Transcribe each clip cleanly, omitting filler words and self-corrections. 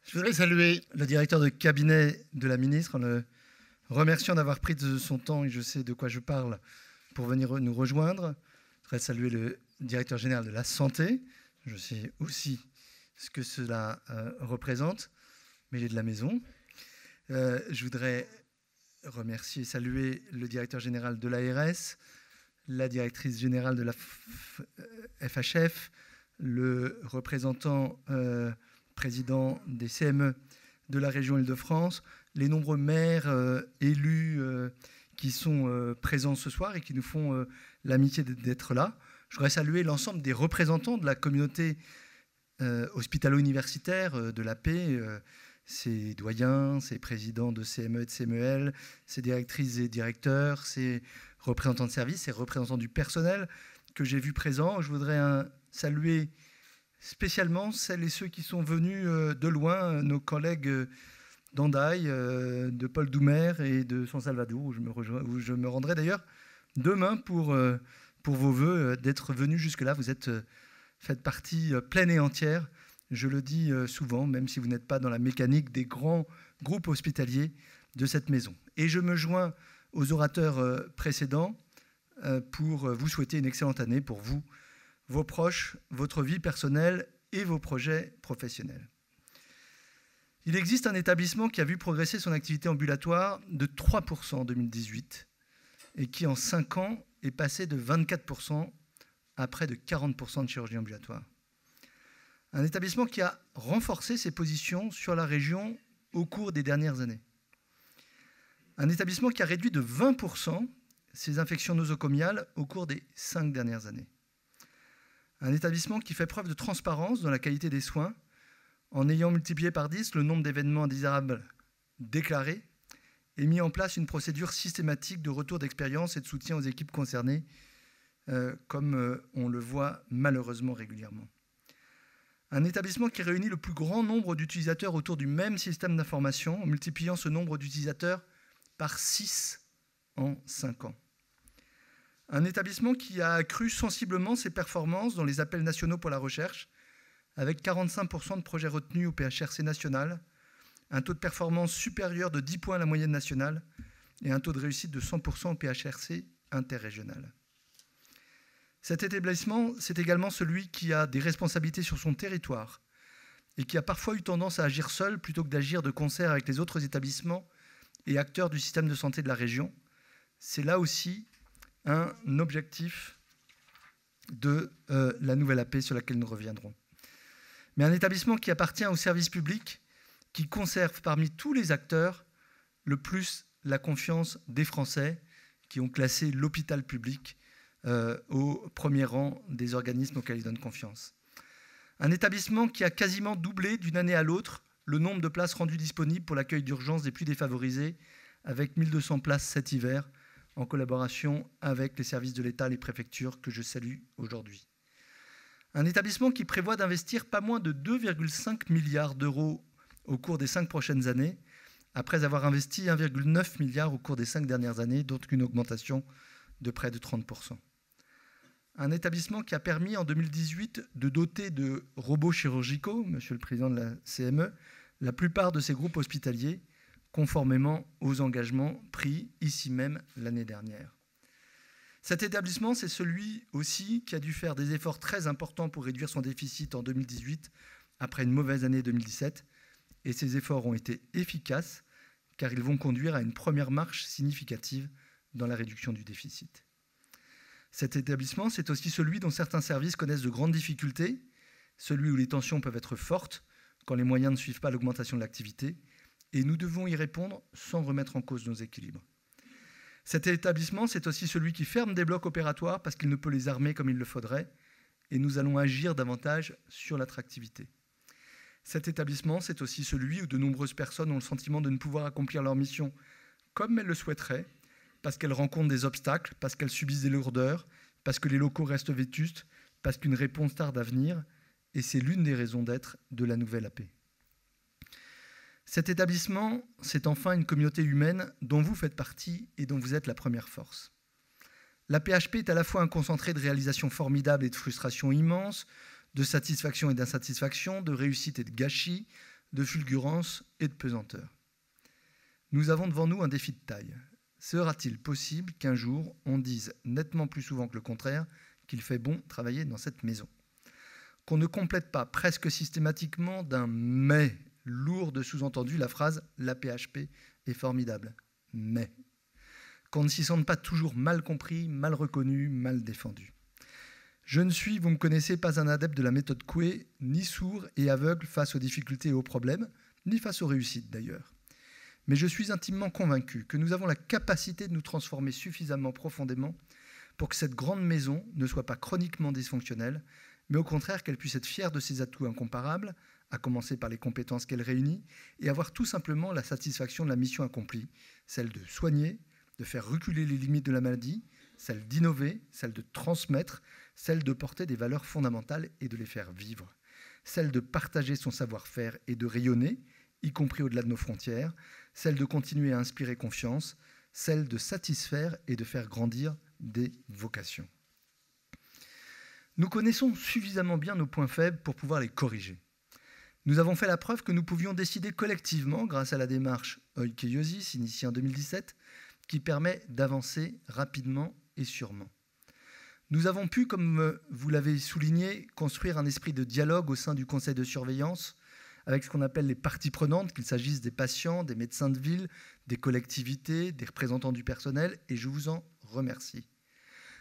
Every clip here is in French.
Je voudrais saluer le directeur de cabinet de la ministre en le remerciant d'avoir pris de son temps, et je sais de quoi je parle, pour venir nous rejoindre. Je voudrais saluer le directeur général de la santé. Je sais aussi ce que cela représente, mais il est de la maison. Je voudrais remercier et saluer le directeur général de l'ARS, la directrice générale de la FHF, le représentant président des CME de la région Île-de-France, les nombreux maires, élus qui sont présents ce soir et qui nous font l'amitié d'être là. Je voudrais saluer l'ensemble des représentants de la communauté hospitalo-universitaire de l'AP, ses doyens, ses présidents de CME et de CMEL, ses directrices et directeurs, ses représentants de services, ses représentants du personnel que j'ai vus présents. Je voudrais saluer spécialement celles et ceux qui sont venus de loin, nos collègues d'Andaï, de Paul Doumer et de San Salvador, où je me rendrai d'ailleurs demain pour vos vœux, d'être venus jusque-là. Vous faites partie pleine et entière, je le dis souvent, même si vous n'êtes pas dans la mécanique des grands groupes hospitaliers de cette maison. Et je me joins aux orateurs précédents pour vous souhaiter une excellente année pour vous, vos proches, votre vie personnelle et vos projets professionnels. Il existe un établissement qui a vu progresser son activité ambulatoire de 3% en 2018 et qui, en 5 ans, est passé de 24% à près de 40% de chirurgie ambulatoire. Un établissement qui a renforcé ses positions sur la région au cours des dernières années. Un établissement qui a réduit de 20% ses infections nosocomiales au cours des 5 dernières années. Un établissement qui fait preuve de transparence dans la qualité des soins en ayant multiplié par 10 le nombre d'événements indésirables déclarés et mis en place une procédure systématique de retour d'expérience et de soutien aux équipes concernées, comme on le voit malheureusement régulièrement. Un établissement qui réunit le plus grand nombre d'utilisateurs autour du même système d'information en multipliant ce nombre d'utilisateurs par 6 en 5 ans. Un établissement qui a accru sensiblement ses performances dans les appels nationaux pour la recherche, avec 45% de projets retenus au PHRC national, un taux de performance supérieur de 10 points à la moyenne nationale et un taux de réussite de 100% au PHRC interrégional. Cet établissement, c'est également celui qui a des responsabilités sur son territoire et qui a parfois eu tendance à agir seul plutôt que d'agir de concert avec les autres établissements et acteurs du système de santé de la région. C'est là aussi un objectif de la nouvelle AP sur laquelle nous reviendrons. Mais un établissement qui appartient au service public, qui conserve parmi tous les acteurs le plus la confiance des Français qui ont classé l'hôpital public au premier rang des organismes auxquels ils donnent confiance. Un établissement qui a quasiment doublé d'une année à l'autre le nombre de places rendues disponibles pour l'accueil d'urgence des plus défavorisés, avec 1200 places cet hiver, en collaboration avec les services de l'État, les préfectures, que je salue aujourd'hui. Un établissement qui prévoit d'investir pas moins de 2,5 milliards d'euros au cours des 5 prochaines années, après avoir investi 1,9 milliard au cours des 5 dernières années, dont une augmentation de près de 30%. Un établissement qui a permis en 2018 de doter de robots chirurgicaux, Monsieur le Président de la CME, la plupart de ces groupes hospitaliers, conformément aux engagements pris ici même l'année dernière. Cet établissement, c'est celui aussi qui a dû faire des efforts très importants pour réduire son déficit en 2018, après une mauvaise année 2017, et ces efforts ont été efficaces, car ils vont conduire à une première marche significative dans la réduction du déficit. Cet établissement, c'est aussi celui dont certains services connaissent de grandes difficultés, celui où les tensions peuvent être fortes quand les moyens ne suivent pas l'augmentation de l'activité, et nous devons y répondre sans remettre en cause nos équilibres. Cet établissement, c'est aussi celui qui ferme des blocs opératoires parce qu'il ne peut les armer comme il le faudrait, et nous allons agir davantage sur l'attractivité. Cet établissement, c'est aussi celui où de nombreuses personnes ont le sentiment de ne pouvoir accomplir leur mission comme elles le souhaiteraient, parce qu'elles rencontrent des obstacles, parce qu'elles subissent des lourdeurs, parce que les locaux restent vétustes, parce qu'une réponse tarde à venir, et c'est l'une des raisons d'être de la nouvelle AP. Cet établissement, c'est enfin une communauté humaine dont vous faites partie et dont vous êtes la première force. La PHP est à la fois un concentré de réalisations formidables et de frustrations immenses, de satisfaction et d'insatisfaction, de réussite et de gâchis, de fulgurance et de pesanteur. Nous avons devant nous un défi de taille. Sera-t-il possible qu'un jour, on dise nettement plus souvent que le contraire qu'il fait bon travailler dans cette maison? Qu'on ne complète pas presque systématiquement d'un « mais » lourd de sous-entendu la phrase « la PHP est formidable, mais ». Qu'on ne s'y sente pas toujours mal compris, mal reconnu, mal défendu. Je ne suis, vous me connaissez, pas un adepte de la méthode Coué, ni sourd et aveugle face aux difficultés et aux problèmes, ni face aux réussites d'ailleurs. Mais je suis intimement convaincu que nous avons la capacité de nous transformer suffisamment profondément pour que cette grande maison ne soit pas chroniquement dysfonctionnelle, mais au contraire qu'elle puisse être fière de ses atouts incomparables, à commencer par les compétences qu'elle réunit, et avoir tout simplement la satisfaction de la mission accomplie, celle de soigner, de faire reculer les limites de la maladie, celle d'innover, celle de transmettre, celle de porter des valeurs fondamentales et de les faire vivre, celle de partager son savoir-faire et de rayonner, y compris au-delà de nos frontières, celle de continuer à inspirer confiance, celle de satisfaire et de faire grandir des vocations. Nous connaissons suffisamment bien nos points faibles pour pouvoir les corriger. Nous avons fait la preuve que nous pouvions décider collectivement, grâce à la démarche Oikeiosis, initiée en 2017, qui permet d'avancer rapidement et sûrement. Nous avons pu, comme vous l'avez souligné, construire un esprit de dialogue au sein du conseil de surveillance avec ce qu'on appelle les parties prenantes, qu'il s'agisse des patients, des médecins de ville, des collectivités, des représentants du personnel, et je vous en remercie.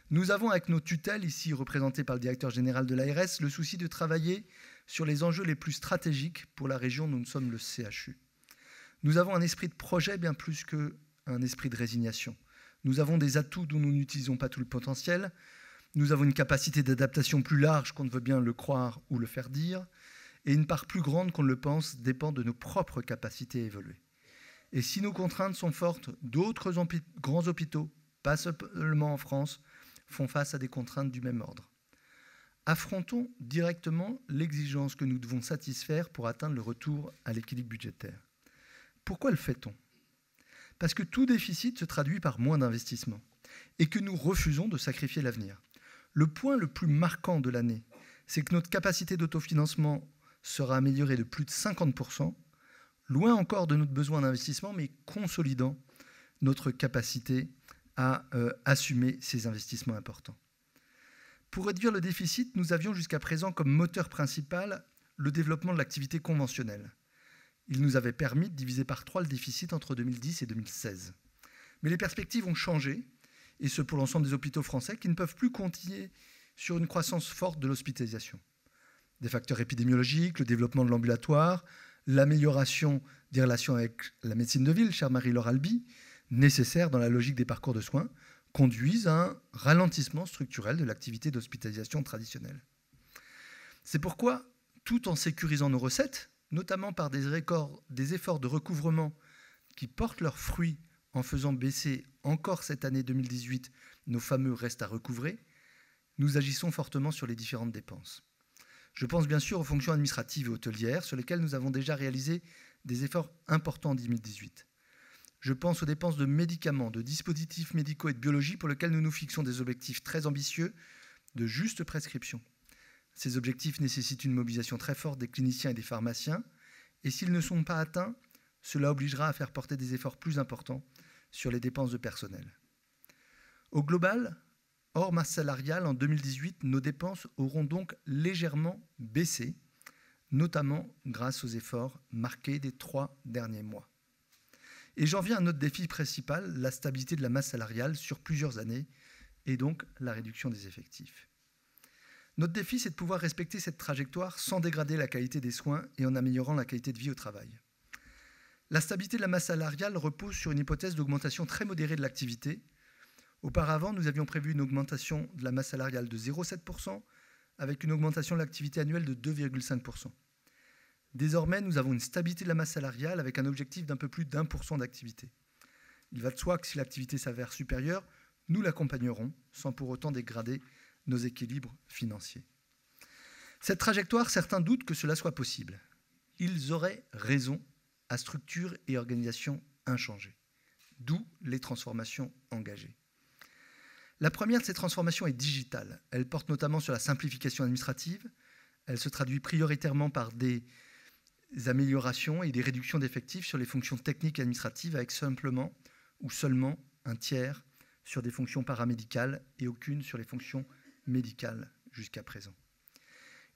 Nous avons, avec nos tutelles, ici représentées par le directeur général de l'ARS, le souci de travailler sur les enjeux les plus stratégiques pour la région dont nous sommes le CHU. Nous avons un esprit de projet bien plus qu'un esprit de résignation. Nous avons des atouts dont nous n'utilisons pas tout le potentiel. Nous avons une capacité d'adaptation plus large qu'on ne veut bien le croire ou le faire dire. Et une part plus grande qu'on ne le pense dépend de nos propres capacités à évoluer. Et si nos contraintes sont fortes, d'autres grands hôpitaux, pas seulement en France, font face à des contraintes du même ordre. Affrontons directement l'exigence que nous devons satisfaire pour atteindre le retour à l'équilibre budgétaire. Pourquoi le fait-on? Parce que tout déficit se traduit par moins d'investissement et que nous refusons de sacrifier l'avenir. Le point le plus marquant de l'année, c'est que notre capacité d'autofinancement sera améliorée de plus de 50%, loin encore de notre besoin d'investissement, mais consolidant notre capacité à assumer ces investissements importants. Pour réduire le déficit, nous avions jusqu'à présent comme moteur principal le développement de l'activité conventionnelle. Il nous avait permis de diviser par 3 le déficit entre 2010 et 2016. Mais les perspectives ont changé, et ce pour l'ensemble des hôpitaux français qui ne peuvent plus continuer sur une croissance forte de l'hospitalisation. Des facteurs épidémiologiques, le développement de l'ambulatoire, l'amélioration des relations avec la médecine de ville, chère Marie-Laure Alby, nécessaires dans la logique des parcours de soins, conduisent à un ralentissement structurel de l'activité d'hospitalisation traditionnelle. C'est pourquoi, tout en sécurisant nos recettes, notamment par des efforts de recouvrement qui portent leurs fruits en faisant baisser encore cette année 2018 nos fameux restes à recouvrer, nous agissons fortement sur les différentes dépenses. Je pense bien sûr aux fonctions administratives et hôtelières sur lesquelles nous avons déjà réalisé des efforts importants en 2018. Je pense aux dépenses de médicaments, de dispositifs médicaux et de biologie pour lesquels nous nous fixons des objectifs très ambitieux de juste prescription. Ces objectifs nécessitent une mobilisation très forte des cliniciens et des pharmaciens, et s'ils ne sont pas atteints, cela obligera à faire porter des efforts plus importants sur les dépenses de personnel. Au global, hors masse salariale, en 2018, nos dépenses auront donc légèrement baissé, notamment grâce aux efforts marqués des 3 derniers mois. Et j'en viens à notre défi principal, la stabilité de la masse salariale sur plusieurs années, et donc la réduction des effectifs. Notre défi, c'est de pouvoir respecter cette trajectoire sans dégrader la qualité des soins et en améliorant la qualité de vie au travail. La stabilité de la masse salariale repose sur une hypothèse d'augmentation très modérée de l'activité. Auparavant, nous avions prévu une augmentation de la masse salariale de 0,7%, avec une augmentation de l'activité annuelle de 2,5%. Désormais, nous avons une stabilité de la masse salariale avec un objectif d'un peu plus d'1% d'activité. Il va de soi que si l'activité s'avère supérieure, nous l'accompagnerons sans pour autant dégrader nos équilibres financiers. Cette trajectoire, certains doutent que cela soit possible. Ils auraient raison à structure et organisation inchangées, d'où les transformations engagées. La première de ces transformations est digitale. Elle porte notamment sur la simplification administrative. Elle se traduit prioritairement par des améliorations et des réductions d'effectifs sur les fonctions techniques et administratives avec simplement ou seulement un tiers sur des fonctions paramédicales et aucune sur les fonctions médicales jusqu'à présent.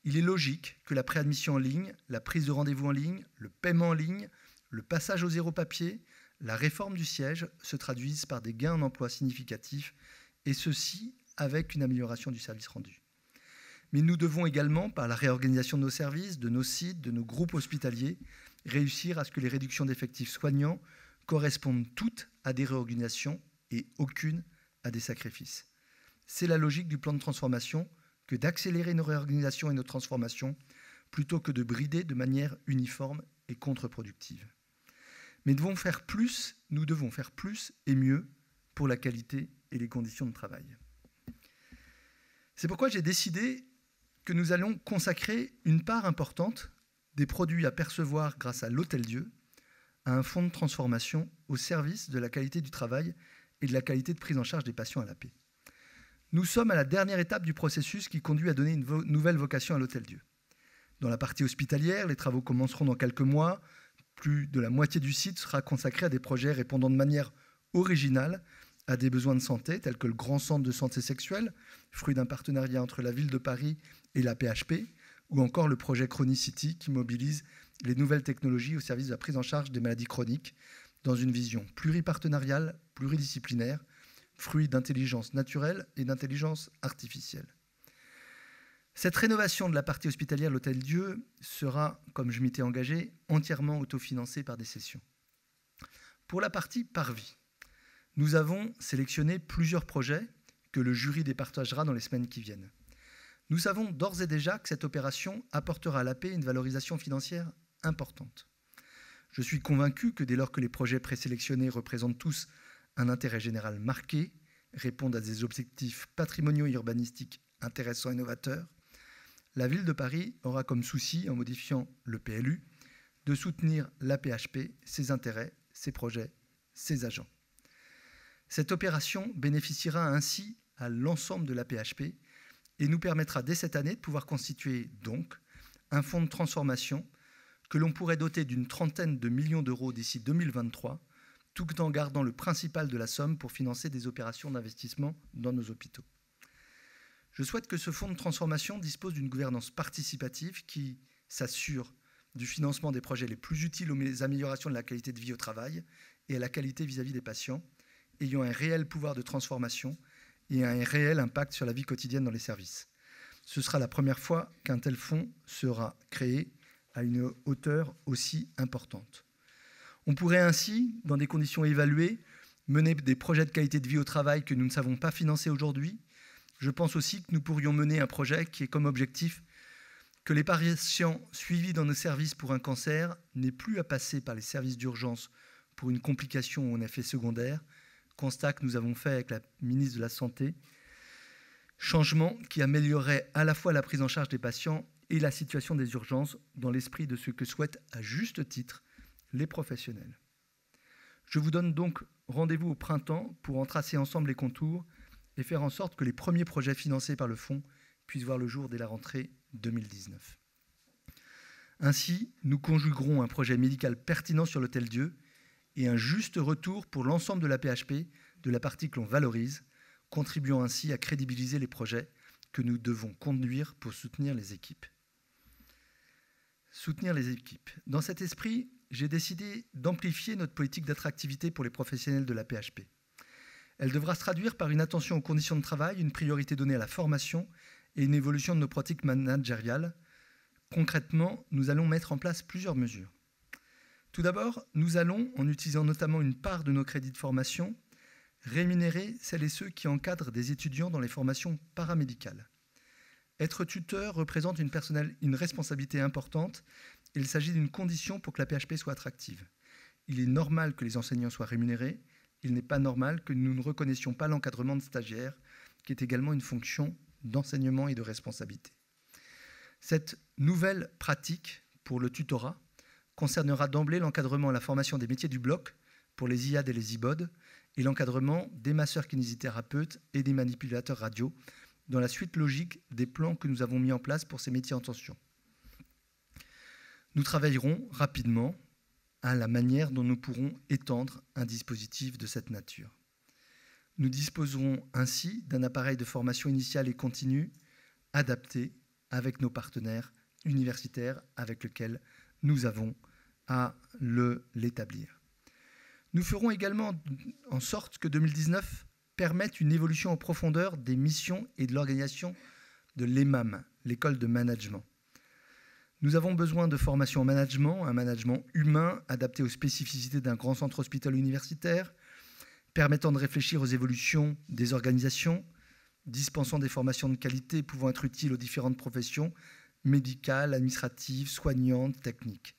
Il est logique que la préadmission en ligne, la prise de rendez-vous en ligne, le paiement en ligne, le passage au zéro papier, la réforme du siège se traduisent par des gains en emploi significatifs, et ceci avec une amélioration du service rendu. Mais nous devons également, par la réorganisation de nos services, de nos sites, de nos groupes hospitaliers, réussir à ce que les réductions d'effectifs soignants correspondent toutes à des réorganisations et aucune à des sacrifices. C'est la logique du plan de transformation que d'accélérer nos réorganisations et nos transformations plutôt que de brider de manière uniforme et contre-productive. Mais nous devons faire plus et mieux pour la qualité et les conditions de travail. C'est pourquoi j'ai décidé que nous allons consacrer une part importante des produits à percevoir grâce à l'Hôtel-Dieu à un fonds de transformation au service de la qualité du travail et de la qualité de prise en charge des patients à la paix. Nous sommes à la dernière étape du processus qui conduit à donner une nouvelle vocation à l'Hôtel-Dieu. Dans la partie hospitalière, les travaux commenceront dans quelques mois. Plus de la moitié du site sera consacrée à des projets répondant de manière originale à des besoins de santé, tels que le grand centre de santé sexuelle, fruit d'un partenariat entre la ville de Paris et la PHP, ou encore le projet Chronicity qui mobilise les nouvelles technologies au service de la prise en charge des maladies chroniques dans une vision pluripartenariale, pluridisciplinaire, fruit d'intelligence naturelle et d'intelligence artificielle. Cette rénovation de la partie hospitalière de l'Hôtel-Dieu sera, comme je m'étais engagé, entièrement autofinancée par des cessions. Pour la partie Parvis, nous avons sélectionné plusieurs projets que le jury départagera dans les semaines qui viennent. Nous savons d'ores et déjà que cette opération apportera à l'AP une valorisation financière importante. Je suis convaincu que dès lors que les projets présélectionnés représentent tous un intérêt général marqué, répondent à des objectifs patrimoniaux et urbanistiques intéressants et novateurs, la ville de Paris aura comme souci, en modifiant le PLU, de soutenir la PHP, ses intérêts, ses projets, ses agents. Cette opération bénéficiera ainsi à l'ensemble de la PHP et nous permettra dès cette année de pouvoir constituer donc un fonds de transformation que l'on pourrait doter d'une trentaine de millions d'euros d'ici 2023, tout en gardant le principal de la somme pour financer des opérations d'investissement dans nos hôpitaux. Je souhaite que ce fonds de transformation dispose d'une gouvernance participative qui s'assure du financement des projets les plus utiles aux améliorations de la qualité de vie au travail et à la qualité vis-à-vis des patients, ayant un réel pouvoir de transformation et un réel impact sur la vie quotidienne dans les services. Ce sera la première fois qu'un tel fonds sera créé à une hauteur aussi importante. On pourrait ainsi, dans des conditions évaluées, mener des projets de qualité de vie au travail que nous ne savons pas financer aujourd'hui. Je pense aussi que nous pourrions mener un projet qui ait comme objectif que les patients suivis dans nos services pour un cancer n'aient plus à passer par les services d'urgence pour une complication ou un effet secondaire, constat que nous avons fait avec la ministre de la Santé, changement qui améliorerait à la fois la prise en charge des patients et la situation des urgences dans l'esprit de ce que souhaitent à juste titre les professionnels. Je vous donne donc rendez-vous au printemps pour en tracer ensemble les contours et faire en sorte que les premiers projets financés par le fonds puissent voir le jour dès la rentrée 2019. Ainsi, nous conjuguerons un projet médical pertinent sur l'Hôtel-Dieu et un juste retour pour l'ensemble de la PHP de la partie que l'on valorise, contribuant ainsi à crédibiliser les projets que nous devons conduire pour soutenir les équipes. Soutenir les équipes. Dans cet esprit, j'ai décidé d'amplifier notre politique d'attractivité pour les professionnels de la PHP. Elle devra se traduire par une attention aux conditions de travail, une priorité donnée à la formation et une évolution de nos pratiques managériales. Concrètement, nous allons mettre en place plusieurs mesures. Tout d'abord, nous allons, en utilisant notamment une part de nos crédits de formation, rémunérer celles et ceux qui encadrent des étudiants dans les formations paramédicales. Être tuteur représente une responsabilité importante et il s'agit d'une condition pour que la PHP soit attractive. Il est normal que les enseignants soient rémunérés. Il n'est pas normal que nous ne reconnaissions pas l'encadrement de stagiaires, qui est également une fonction d'enseignement et de responsabilité. Cette nouvelle pratique pour le tutorat concernera d'emblée l'encadrement et la formation des métiers du bloc pour les IAD et les IBOD et l'encadrement des masseurs kinésithérapeutes et des manipulateurs radio dans la suite logique des plans que nous avons mis en place pour ces métiers en tension. Nous travaillerons rapidement à la manière dont nous pourrons étendre un dispositif de cette nature. Nous disposerons ainsi d'un appareil de formation initiale et continue adapté avec nos partenaires universitaires avec lesquels nous avons à l'établir. Nous ferons également en sorte que 2019 permette une évolution en profondeur des missions et de l'organisation de l'EMAM, l'école de management. Nous avons besoin de formation en management, un management humain adapté aux spécificités d'un grand centre hospitalier universitaire, permettant de réfléchir aux évolutions des organisations, dispensant des formations de qualité pouvant être utiles aux différentes professions médicales, administratives, soignantes, techniques.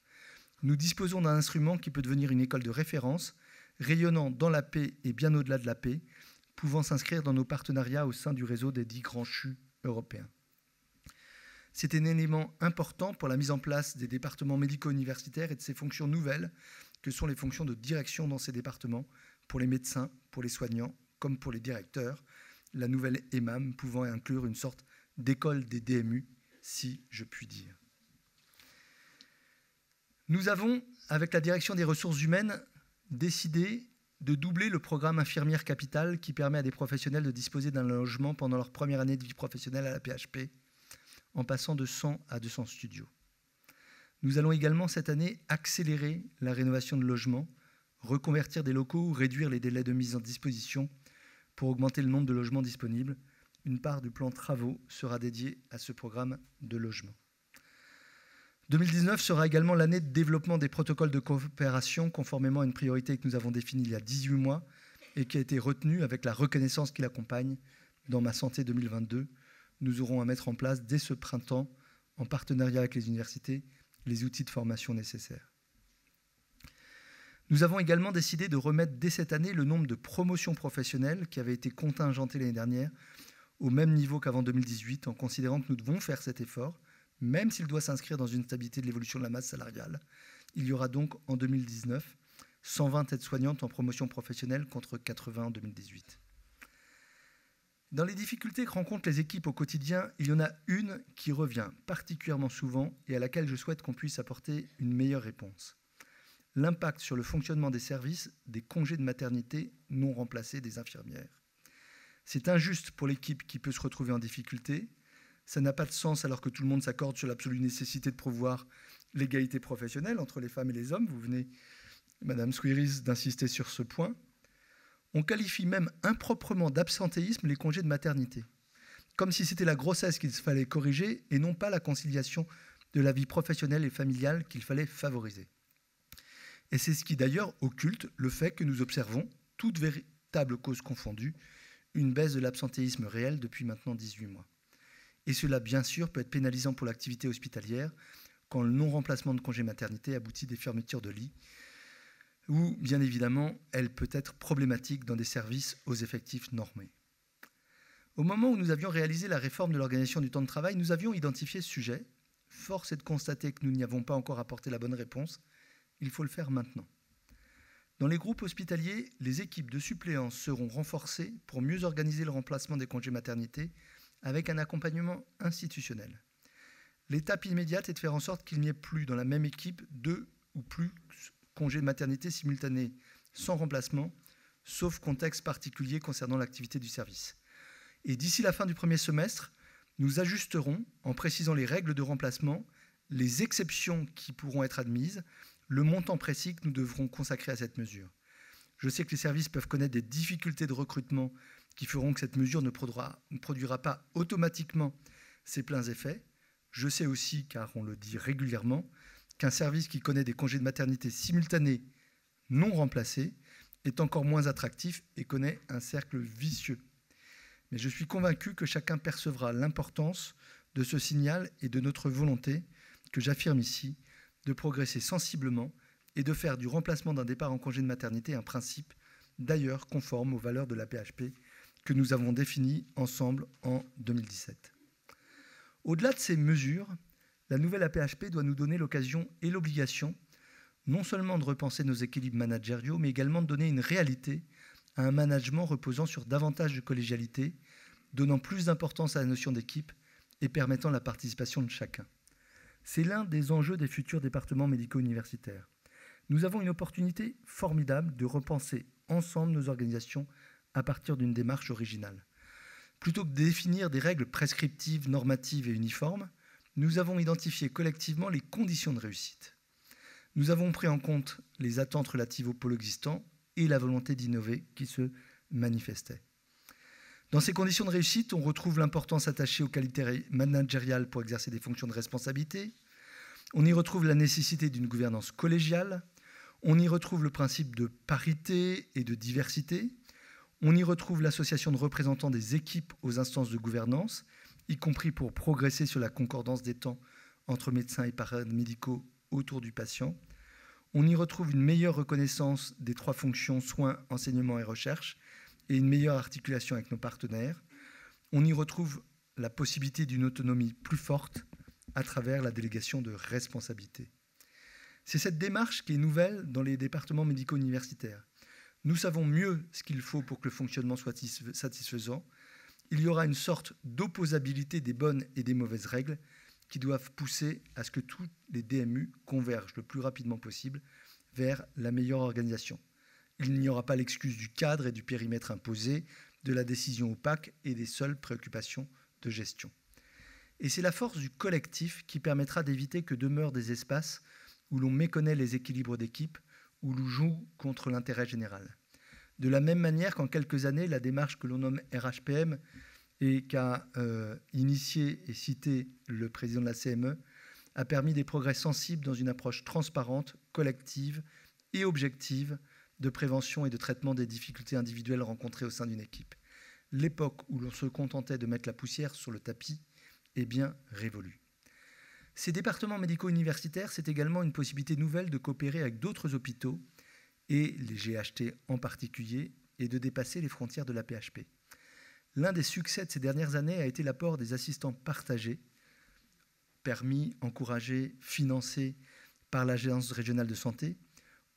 Nous disposons d'un instrument qui peut devenir une école de référence, rayonnant dans la paix et bien au-delà de la paix, pouvant s'inscrire dans nos partenariats au sein du réseau des 10 grands CHU européens. C'est un élément important pour la mise en place des départements médico-universitaires et de ces fonctions nouvelles que sont les fonctions de direction dans ces départements pour les médecins, pour les soignants, comme pour les directeurs, la nouvelle EMAM pouvant inclure une sorte d'école des DMU, si je puis dire. Nous avons, avec la direction des ressources humaines, décidé de doubler le programme Infirmière Capitale qui permet à des professionnels de disposer d'un logement pendant leur première année de vie professionnelle à la PHP, en passant de 100 à 200 studios. Nous allons également cette année accélérer la rénovation de logements, reconvertir des locaux ou réduire les délais de mise en disposition pour augmenter le nombre de logements disponibles. Une part du plan travaux sera dédiée à ce programme de logement. 2019 sera également l'année de développement des protocoles de coopération conformément à une priorité que nous avons définie il y a 18 mois et qui a été retenue avec la reconnaissance qui l'accompagne dans Ma Santé 2022. Nous aurons à mettre en place dès ce printemps, en partenariat avec les universités, les outils de formation nécessaires. Nous avons également décidé de remettre dès cette année le nombre de promotions professionnelles qui avait été contingenté l'année dernière au même niveau qu'avant 2018, en considérant que nous devons faire cet effort, même s'il doit s'inscrire dans une stabilité de l'évolution de la masse salariale. Il y aura donc en 2019 120 aides-soignantes en promotion professionnelle contre 80 en 2018. Dans les difficultés que rencontrent les équipes au quotidien, il y en a une qui revient particulièrement souvent et à laquelle je souhaite qu'on puisse apporter une meilleure réponse. L'impact sur le fonctionnement des services des congés de maternité non remplacés des infirmières. C'est injuste pour l'équipe qui peut se retrouver en difficulté. Ça n'a pas de sens alors que tout le monde s'accorde sur l'absolue nécessité de promouvoir l'égalité professionnelle entre les femmes et les hommes. Vous venez, Madame Squiris, d'insister sur ce point. On qualifie même improprement d'absentéisme les congés de maternité, comme si c'était la grossesse qu'il fallait corriger et non pas la conciliation de la vie professionnelle et familiale qu'il fallait favoriser. Et c'est ce qui d'ailleurs occulte le fait que nous observons, toutes véritables causes confondues, une baisse de l'absentéisme réel depuis maintenant 18 mois. Et cela, bien sûr, peut être pénalisant pour l'activité hospitalière quand le non-remplacement de congé maternité aboutit à des fermetures de lits, ou, bien évidemment, elle peut être problématique dans des services aux effectifs normés. Au moment où nous avions réalisé la réforme de l'organisation du temps de travail, nous avions identifié ce sujet. Force est de constater que nous n'y avons pas encore apporté la bonne réponse. Il faut le faire maintenant. Dans les groupes hospitaliers, les équipes de suppléants seront renforcées pour mieux organiser le remplacement des congés maternité avec un accompagnement institutionnel. L'étape immédiate est de faire en sorte qu'il n'y ait plus dans la même équipe 2 ou plus congés de maternité simultanés sans remplacement, sauf contexte particulier concernant l'activité du service. Et d'ici la fin du premier semestre, nous ajusterons, en précisant les règles de remplacement, les exceptions qui pourront être admises, le montant précis que nous devrons consacrer à cette mesure. Je sais que les services peuvent connaître des difficultés de recrutement qui feront que cette mesure ne produira pas automatiquement ses pleins effets. Je sais aussi, car on le dit régulièrement, qu'un service qui connaît des congés de maternité simultanés non remplacés est encore moins attractif et connaît un cercle vicieux. Mais je suis convaincu que chacun percevra l'importance de ce signal et de notre volonté, que j'affirme ici, de progresser sensiblement et de faire du remplacement d'un départ en congé de maternité un principe, d'ailleurs conforme aux valeurs de la PHP que nous avons définies ensemble en 2017. Au-delà de ces mesures, la nouvelle APHP doit nous donner l'occasion et l'obligation non seulement de repenser nos équilibres managériaux, mais également de donner une réalité à un management reposant sur davantage de collégialité, donnant plus d'importance à la notion d'équipe et permettant la participation de chacun. C'est l'un des enjeux des futurs départements médicaux universitaires. Nous avons une opportunité formidable de repenser ensemble nos organisations à partir d'une démarche originale. Plutôt que de définir des règles prescriptives, normatives et uniformes, nous avons identifié collectivement les conditions de réussite. Nous avons pris en compte les attentes relatives au pôle existant et la volonté d'innover qui se manifestait. Dans ces conditions de réussite, on retrouve l'importance attachée aux qualités managériales pour exercer des fonctions de responsabilité. On y retrouve la nécessité d'une gouvernance collégiale. On y retrouve le principe de parité et de diversité. On y retrouve l'association de représentants des équipes aux instances de gouvernance, y compris pour progresser sur la concordance des temps entre médecins et paramédicaux autour du patient. On y retrouve une meilleure reconnaissance des 3 fonctions soins, enseignement et recherche et une meilleure articulation avec nos partenaires. On y retrouve la possibilité d'une autonomie plus forte à travers la délégation de responsabilité. C'est cette démarche qui est nouvelle dans les départements médicaux universitaires. Nous savons mieux ce qu'il faut pour que le fonctionnement soit satisfaisant. Il y aura une sorte d'opposabilité des bonnes et des mauvaises règles qui doivent pousser à ce que tous les DMU convergent le plus rapidement possible vers la meilleure organisation. Il n'y aura pas l'excuse du cadre et du périmètre imposé, de la décision opaque et des seules préoccupations de gestion. Et c'est la force du collectif qui permettra d'éviter que demeurent des espaces où l'on méconnaît les équilibres d'équipe, où l'on joue contre l'intérêt général. De la même manière qu'en quelques années, la démarche que l'on nomme RHPM et qu'a initié et cité le président de la CME a permis des progrès sensibles dans une approche transparente, collective et objective de prévention et de traitement des difficultés individuelles rencontrées au sein d'une équipe. L'époque où l'on se contentait de mettre la poussière sur le tapis est bien révolue. Ces départements médicaux universitaires, c'est également une possibilité nouvelle de coopérer avec d'autres hôpitaux, et les GHT en particulier, et de dépasser les frontières de la PHP. L'un des succès de ces dernières années a été l'apport des assistants partagés, permis, encouragés, financés par l'Agence régionale de santé,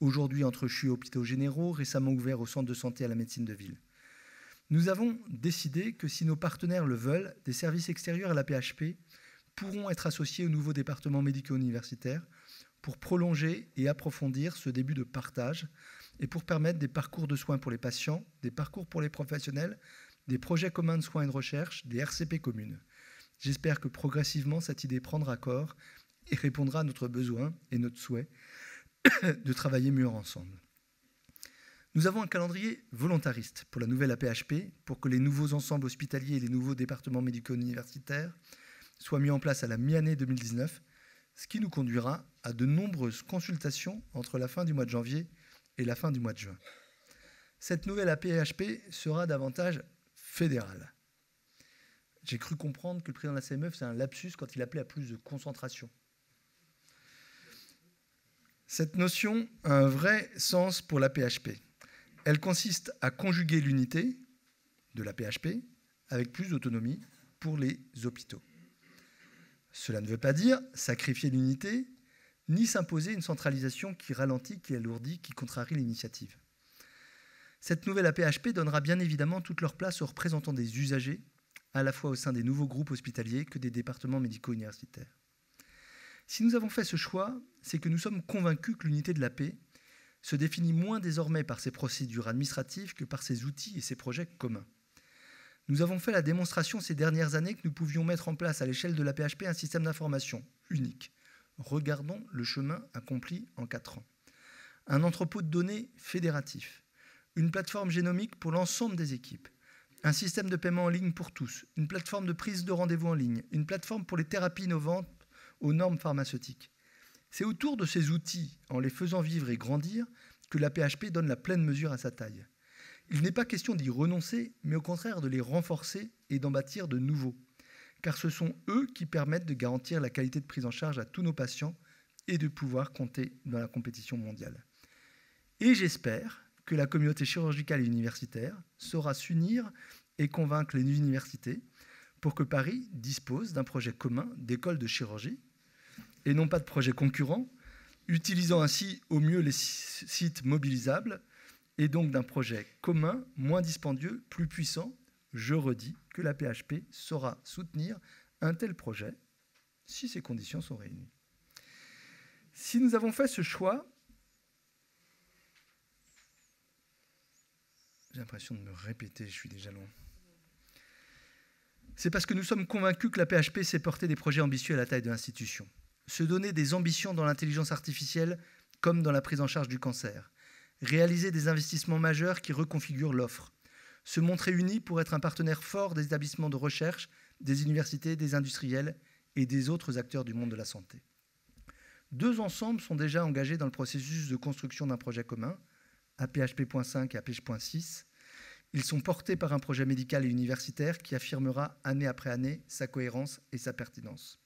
aujourd'hui entre CHU et hôpitaux généraux, récemment ouverts au centre de santé à la médecine de ville. Nous avons décidé que si nos partenaires le veulent, des services extérieurs à la PHP pourront être associés aux nouveaux départements médicaux universitaires pour prolonger et approfondir ce début de partage et pour permettre des parcours de soins pour les patients, des parcours pour les professionnels, des projets communs de soins et de recherche, des RCP communes. J'espère que progressivement, cette idée prendra corps et répondra à notre besoin et notre souhait de travailler mieux ensemble. Nous avons un calendrier volontariste pour la nouvelle APHP, pour que les nouveaux ensembles hospitaliers et les nouveaux départements médicaux universitaires soient mis en place à la mi-année 2019, ce qui nous conduira à de nombreuses consultations entre la fin du mois de janvier et la fin du mois de juin. Cette nouvelle APHP sera davantage fédérale. J'ai cru comprendre que le président de la CME faisait un lapsus quand il appelait à plus de concentration. Cette notion a un vrai sens pour la PHP. Elle consiste à conjuguer l'unité de la PHP avec plus d'autonomie pour les hôpitaux. Cela ne veut pas dire sacrifier l'unité, ni s'imposer une centralisation qui ralentit, qui alourdit, qui contrarie l'initiative. Cette nouvelle APHP donnera bien évidemment toute leur place aux représentants des usagers, à la fois au sein des nouveaux groupes hospitaliers que des départements médicaux universitaires. Si nous avons fait ce choix, c'est que nous sommes convaincus que l'unité de la paix se définit moins désormais par ses procédures administratives que par ses outils et ses projets communs. Nous avons fait la démonstration ces dernières années que nous pouvions mettre en place à l'échelle de la PHP un système d'information unique. Regardons le chemin accompli en 4 ans. Un entrepôt de données fédératif, une plateforme génomique pour l'ensemble des équipes, un système de paiement en ligne pour tous, une plateforme de prise de rendez-vous en ligne, une plateforme pour les thérapies innovantes aux normes pharmaceutiques. C'est autour de ces outils, en les faisant vivre et grandir, que la PHP donne la pleine mesure à sa taille. Il n'est pas question d'y renoncer, mais au contraire de les renforcer et d'en bâtir de nouveaux, car ce sont eux qui permettent de garantir la qualité de prise en charge à tous nos patients et de pouvoir compter dans la compétition mondiale. Et j'espère que la communauté chirurgicale et universitaire saura s'unir et convaincre les universités pour que Paris dispose d'un projet commun d'école de chirurgie, et non pas de projet concurrent, utilisant ainsi au mieux les sites mobilisables, et donc d'un projet commun, moins dispendieux, plus puissant. Je redis que la PHP saura soutenir un tel projet si ces conditions sont réunies. Si nous avons fait ce choix, j'ai l'impression de me répéter, je suis déjà loin. C'est parce que nous sommes convaincus que la PHP sait porter des projets ambitieux à la taille de l'institution. Se donner des ambitions dans l'intelligence artificielle comme dans la prise en charge du cancer. Réaliser des investissements majeurs qui reconfigurent l'offre. Se montrer unis pour être un partenaire fort des établissements de recherche, des universités, des industriels et des autres acteurs du monde de la santé. 2 ensembles sont déjà engagés dans le processus de construction d'un projet commun, APHP.5 et APH.6. Ils sont portés par un projet médical et universitaire qui affirmera année après année sa cohérence et sa pertinence.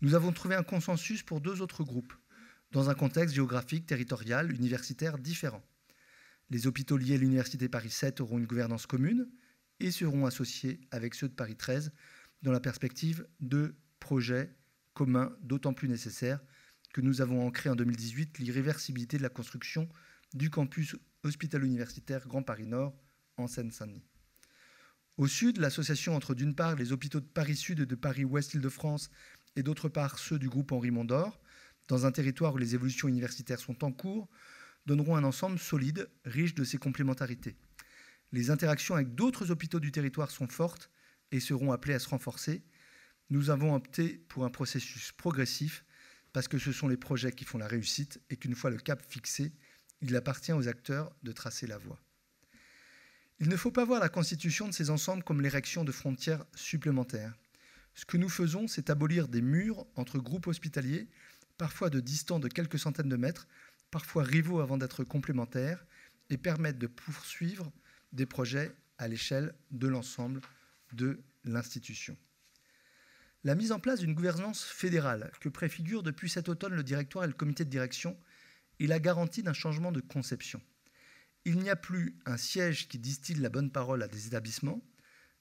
Nous avons trouvé un consensus pour 2 autres groupes, dans un contexte géographique, territorial, universitaire différent. Les hôpitaux liés à l'Université Paris 7 auront une gouvernance commune et seront associés avec ceux de Paris 13 dans la perspective de projets communs d'autant plus nécessaires que nous avons ancré en 2018 l'irréversibilité de la construction du campus hospitalo-universitaire Grand Paris Nord en Seine-Saint-Denis. Au sud, l'association entre d'une part les hôpitaux de Paris Sud et de Paris Ouest Île-de-France et d'autre part ceux du groupe Henri Mondor, dans un territoire où les évolutions universitaires sont en cours, donneront un ensemble solide, riche de ses complémentarités. Les interactions avec d'autres hôpitaux du territoire sont fortes et seront appelées à se renforcer. Nous avons opté pour un processus progressif parce que ce sont les projets qui font la réussite et qu'une fois le cap fixé, il appartient aux acteurs de tracer la voie. Il ne faut pas voir la constitution de ces ensembles comme l'érection de frontières supplémentaires. Ce que nous faisons, c'est abolir des murs entre groupes hospitaliers, parfois de distants de quelques centaines de mètres, parfois rivaux avant d'être complémentaires, et permettre de poursuivre des projets à l'échelle de l'ensemble de l'institution. La mise en place d'une gouvernance fédérale que préfigurent depuis cet automne le directoire et le comité de direction est la garantie d'un changement de conception. Il n'y a plus un siège qui distille la bonne parole à des établissements,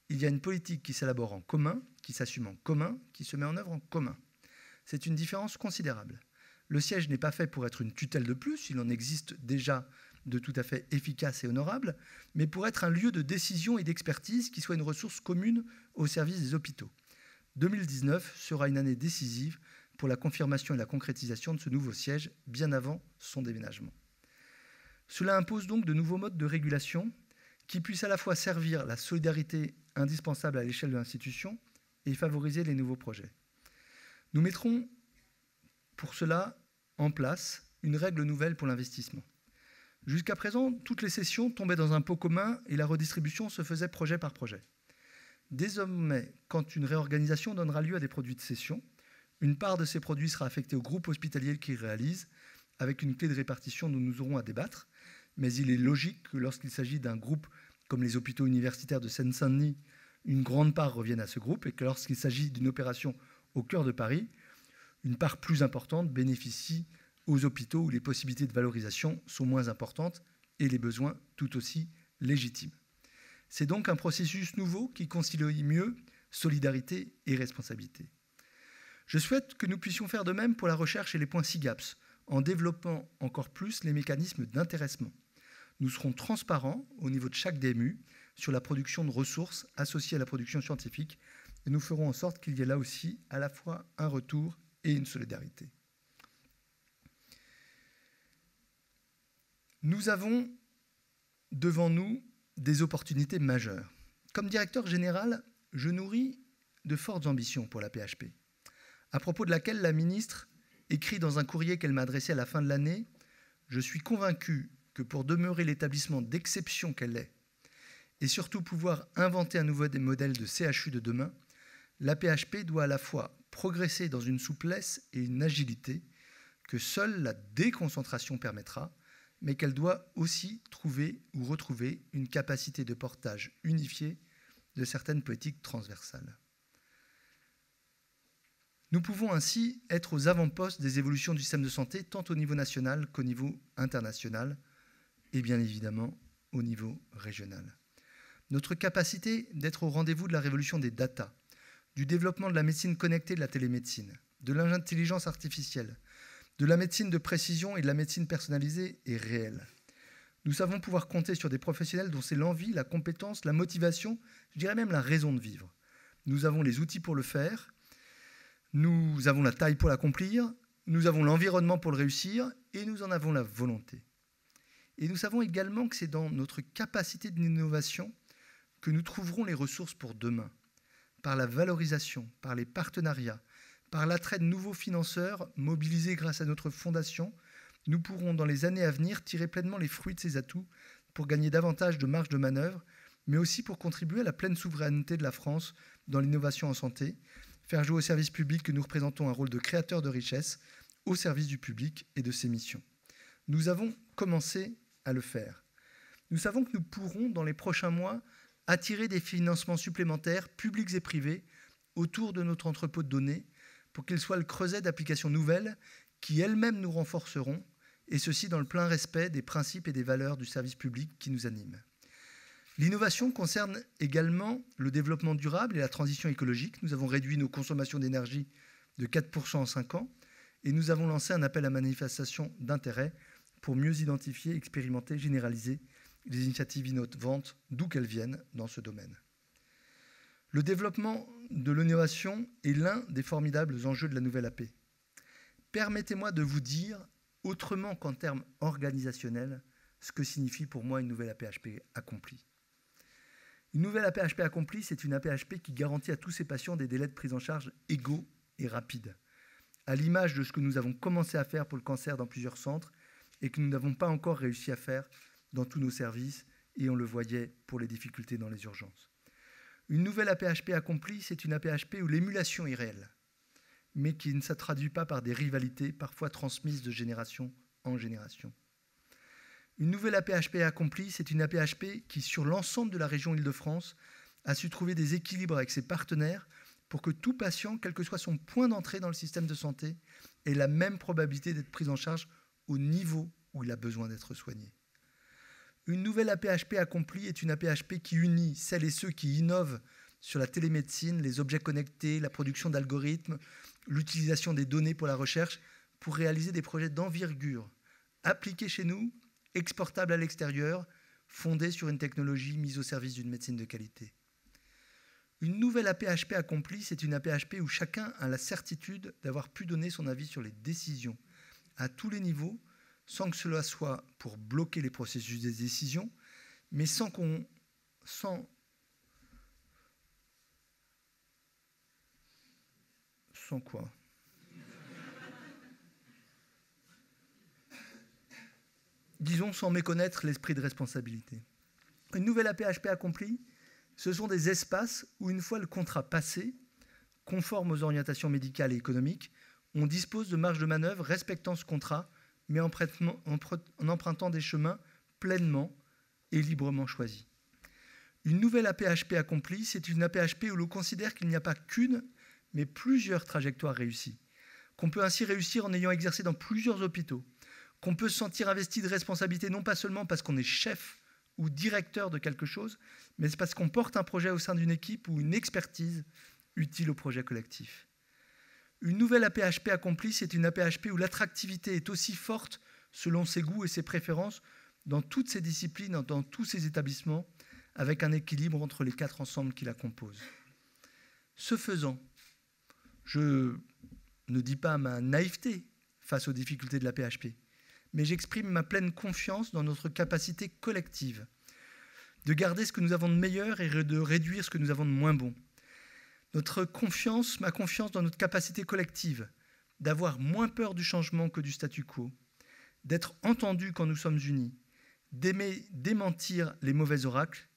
il y a une politique qui s'élabore en commun, qui s'assume en commun, qui se met en œuvre en commun. C'est une différence considérable. Le siège n'est pas fait pour être une tutelle de plus, il en existe déjà de tout à fait efficace et honorable, mais pour être un lieu de décision et d'expertise qui soit une ressource commune au service des hôpitaux. 2019 sera une année décisive pour la confirmation et la concrétisation de ce nouveau siège, bien avant son déménagement. Cela impose donc de nouveaux modes de régulation qui puissent à la fois servir la solidarité indispensable à l'échelle de l'institution et favoriser les nouveaux projets. Nous mettrons pour cela en place une règle nouvelle pour l'investissement. Jusqu'à présent, toutes les cessions tombaient dans un pot commun et la redistribution se faisait projet par projet. Désormais, quand une réorganisation donnera lieu à des produits de cession, une part de ces produits sera affectée au groupe hospitalier qui réalise, avec une clé de répartition dont nous aurons à débattre. Mais il est logique que lorsqu'il s'agit d'un groupe comme les hôpitaux universitaires de Seine-Saint-Denis, une grande part revienne à ce groupe et que lorsqu'il s'agit d'une opération au cœur de Paris, une part plus importante bénéficie aux hôpitaux où les possibilités de valorisation sont moins importantes et les besoins tout aussi légitimes. C'est donc un processus nouveau qui concilie mieux solidarité et responsabilité. Je souhaite que nous puissions faire de même pour la recherche et les points SIGAPS, en développant encore plus les mécanismes d'intéressement. Nous serons transparents au niveau de chaque DMU sur la production de ressources associées à la production scientifique et nous ferons en sorte qu'il y ait là aussi à la fois un retour et une solidarité. Nous avons devant nous des opportunités majeures. Comme directeur général, je nourris de fortes ambitions pour la PHP, à propos de laquelle la ministre écrit dans un courrier qu'elle m'a adressé à la fin de l'année, « Je suis convaincu que pour demeurer l'établissement d'exception qu'elle est, et surtout pouvoir inventer un nouveau modèle de CHU de demain, la PHP doit à la fois progresser dans une souplesse et une agilité que seule la déconcentration permettra, mais qu'elle doit aussi trouver ou retrouver une capacité de portage unifiée de certaines politiques transversales. » Nous pouvons ainsi être aux avant-postes des évolutions du système de santé, tant au niveau national qu'au niveau international, et bien évidemment au niveau régional. Notre capacité d'être au rendez-vous de la révolution des data, du développement de la médecine connectée, de la télémédecine, de l'intelligence artificielle, de la médecine de précision et de la médecine personnalisée est réelle. Nous savons pouvoir compter sur des professionnels dont c'est l'envie, la compétence, la motivation, je dirais même la raison de vivre. Nous avons les outils pour le faire. Nous avons la taille pour l'accomplir, nous avons l'environnement pour le réussir et nous en avons la volonté. Et nous savons également que c'est dans notre capacité d'innovation que nous trouverons les ressources pour demain, par la valorisation, par les partenariats, par l'attrait de nouveaux financeurs mobilisés grâce à notre fondation. Nous pourrons, dans les années à venir, tirer pleinement les fruits de ces atouts pour gagner davantage de marge de manœuvre, mais aussi pour contribuer à la pleine souveraineté de la France dans l'innovation en santé, faire jouer au service public que nous représentons un rôle de créateur de richesse au service du public et de ses missions. Nous avons commencé à le faire. Nous savons que nous pourrons, dans les prochains mois, attirer des financements supplémentaires, publics et privés, autour de notre entrepôt de données, pour qu'il soit le creuset d'applications nouvelles qui elles-mêmes nous renforceront, et ceci dans le plein respect des principes et des valeurs du service public qui nous animent. L'innovation concerne également le développement durable et la transition écologique. Nous avons réduit nos consommations d'énergie de 4% en 5 ans et nous avons lancé un appel à manifestation d'intérêt pour mieux identifier, expérimenter, généraliser les initiatives innovantes, d'où qu'elles viennent, dans ce domaine. Le développement de l'innovation est l'un des formidables enjeux de la nouvelle AP. Permettez-moi de vous dire, autrement qu'en termes organisationnels, ce que signifie pour moi une nouvelle AP-HP accomplie. Une nouvelle AP-HP accomplie, c'est une AP-HP qui garantit à tous ses patients des délais de prise en charge égaux et rapides, à l'image de ce que nous avons commencé à faire pour le cancer dans plusieurs centres et que nous n'avons pas encore réussi à faire dans tous nos services, et on le voyait pour les difficultés dans les urgences. Une nouvelle AP-HP accomplie, c'est une AP-HP où l'émulation est réelle, mais qui ne se traduit pas par des rivalités parfois transmises de génération en génération. Une nouvelle AP-HP accomplie, c'est une AP-HP qui, sur l'ensemble de la région Île-de-France, a su trouver des équilibres avec ses partenaires pour que tout patient, quel que soit son point d'entrée dans le système de santé, ait la même probabilité d'être pris en charge au niveau où il a besoin d'être soigné. Une nouvelle AP-HP accomplie est une AP-HP qui unit celles et ceux qui innovent sur la télémédecine, les objets connectés, la production d'algorithmes, l'utilisation des données pour la recherche, pour réaliser des projets d'envergure, appliqués chez nous, exportables à l'extérieur, fondés sur une technologie mise au service d'une médecine de qualité. Une nouvelle AP-HP accomplie, c'est une AP-HP où chacun a la certitude d'avoir pu donner son avis sur les décisions à tous les niveaux, sans que cela soit pour bloquer les processus des décisions, mais sans quoi? Disons sans méconnaître l'esprit de responsabilité. Une nouvelle AP-HP accomplie, ce sont des espaces où, une fois le contrat passé, conforme aux orientations médicales et économiques, on dispose de marge de manœuvre respectant ce contrat, mais en empruntant des chemins pleinement et librement choisis. Une nouvelle AP-HP accomplie, c'est une AP-HP où l'on considère qu'il n'y a pas qu'une, mais plusieurs trajectoires réussies, qu'on peut ainsi réussir en ayant exercé dans plusieurs hôpitaux, qu'on peut se sentir investi de responsabilité non pas seulement parce qu'on est chef ou directeur de quelque chose, mais c'est parce qu'on porte un projet au sein d'une équipe ou une expertise utile au projet collectif. Une nouvelle AP-HP accomplie, c'est une AP-HP où l'attractivité est aussi forte selon ses goûts et ses préférences dans toutes ses disciplines, dans tous ses établissements, avec un équilibre entre les 4 ensembles qui la composent. Ce faisant, je ne dis pas ma naïveté face aux difficultés de l'AP-HP, mais j'exprime ma pleine confiance dans notre capacité collective de garder ce que nous avons de meilleur et de réduire ce que nous avons de moins bon. Ma confiance dans notre capacité collective d'avoir moins peur du changement que du statu quo, d'être entendus quand nous sommes unis, d'aimer démentir les mauvais oracles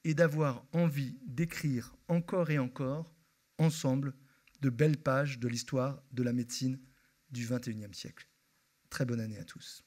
et d'avoir envie d'écrire encore et encore, ensemble, de belles pages de l'histoire de la médecine du XXIe siècle. Très bonne année à tous.